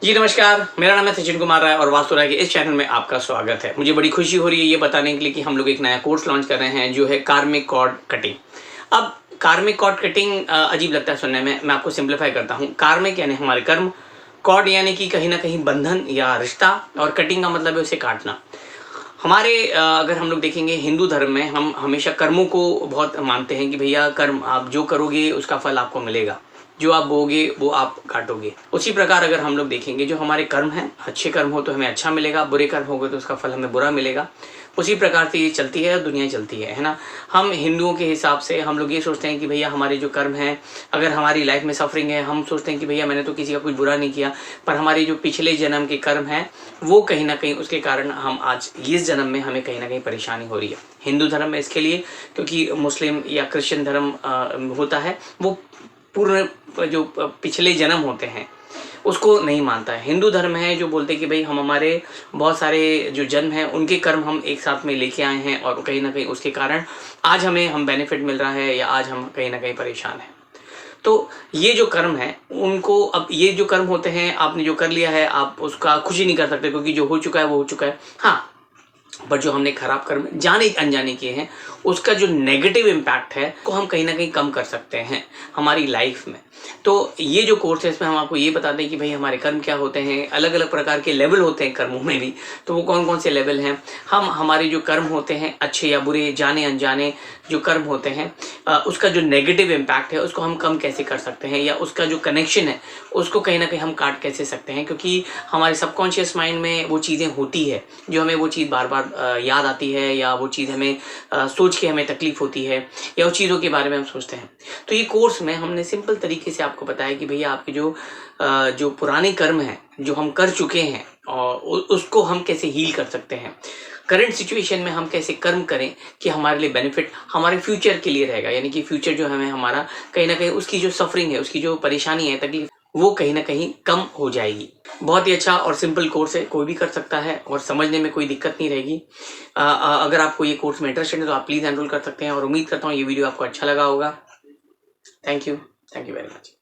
जी नमस्कार, मेरा नाम है सचिन कुमार राय और वास्तु राय के इस चैनल में आपका स्वागत है। मुझे बड़ी खुशी हो रही है ये बताने के लिए कि हम लोग एक नया कोर्स लॉन्च कर रहे हैं जो है कार्मिक कॉर्ड कटिंग। अब कार्मिक कॉर्ड कटिंग अजीब लगता है सुनने में, मैं आपको सिंप्लीफाई करता हूँ। कार्मिक यानी हमारे कर्म, कॉर्ड यानी कि कहीं ना कहीं बंधन या रिश्ता, और कटिंग का मतलब है उसे काटना। हमारे अगर हम लोग देखेंगे हिंदू धर्म में हम हमेशा कर्मों को बहुत मानते हैं कि भैया कर्म आप जो करोगे उसका फल आपको मिलेगा, जो आप बोगे वो आप काटोगे। उसी प्रकार अगर हम लोग देखेंगे जो हमारे कर्म हैं, अच्छे कर्म हो तो हमें अच्छा मिलेगा, बुरे कर्म हो गए तो उसका फल हमें बुरा मिलेगा। उसी प्रकार से ये चलती है और दुनिया चलती है ना। हम हिंदुओं के हिसाब से हम लोग ये सोचते हैं कि भैया हमारे जो कर्म हैं, अगर हमारी लाइफ में सफरिंग है, हम सोचते हैं कि भैया मैंने तो किसी का कुछ बुरा नहीं किया, पर हमारे जो पिछले जन्म के कर्म हैं वो कहीं ना कहीं उसके कारण हम आज इस जन्म में हमें कहीं ना कहीं परेशानी हो रही है। हिंदू धर्म में इसके लिए, क्योंकि मुस्लिम या क्रिश्चियन धर्म होता है वो पूर्ण जो पिछले जन्म होते हैं उसको नहीं मानता है। हिंदू धर्म है जो बोलते हैं कि भाई हम हमारे बहुत सारे जो जन्म हैं उनके कर्म हम एक साथ में लेके आए हैं और कहीं ना कहीं उसके कारण आज हमें बेनिफिट मिल रहा है या आज हम कहीं ना कहीं परेशान हैं। तो ये जो कर्म है उनको, अब ये जो कर्म होते हैं आपने जो कर लिया है आप उसका कुछ ही नहीं कर सकते, क्योंकि जो हो चुका है वो हो चुका है। हाँ, बट जो हमने खराब कर्म जाने अनजाने किए हैं उसका जो नेगेटिव इम्पैक्ट है को हम कहीं ना कहीं कम कर सकते हैं हमारी लाइफ में। तो ये जो कोर्स है इसमें हम आपको ये बताते हैं कि भाई हमारे कर्म क्या होते हैं, अलग अलग प्रकार के लेवल होते हैं कर्मों में भी, तो वो कौन कौन से लेवल हैं। हम हमारे जो कर्म होते हैं अच्छे या बुरे, जाने अनजाने जो कर्म होते हैं उसका जो नेगेटिव इम्पैक्ट है उसको हम कम कैसे कर सकते हैं, या उसका जो कनेक्शन है उसको कहीं ना कहीं हम काट कैसे सकते हैं। क्योंकि हमारे सबकॉन्शियस माइंड में वो चीज़ें होती है जो हमें वो चीज़ बार बार याद आती है, या वो चीज़ हमें सोच के हमें तकलीफ होती है, या उस चीज़ों के बारे में हम सोचते हैं। तो ये कोर्स में हमने सिंपल तरीके से आपको बताया कि भैया आपके जो पुराने कर्म हैं जो हम कर चुके हैं और उसको हम कैसे हील कर सकते हैं, करंट सिचुएशन में हम कैसे कर्म करें कि हमारे लिए बेनिफिट हमारे फ्यूचर के लिए रहेगा। यानी कि फ्यूचर जो हमें हमारा कहीं ना कहीं उसकी जो सफरिंग है, उसकी जो परेशानी है, तकलीफ, वो कहीं ना कहीं कम हो जाएगी। बहुत ही अच्छा और सिंपल कोर्स है, कोई भी कर सकता है और समझने में कोई दिक्कत नहीं रहेगी। अगर आपको ये कोर्स में इंटरेस्टेड है तो आप प्लीज़ एनरोल कर सकते हैं और उम्मीद करता हूँ ये वीडियो आपको अच्छा लगा होगा। Thank you very much.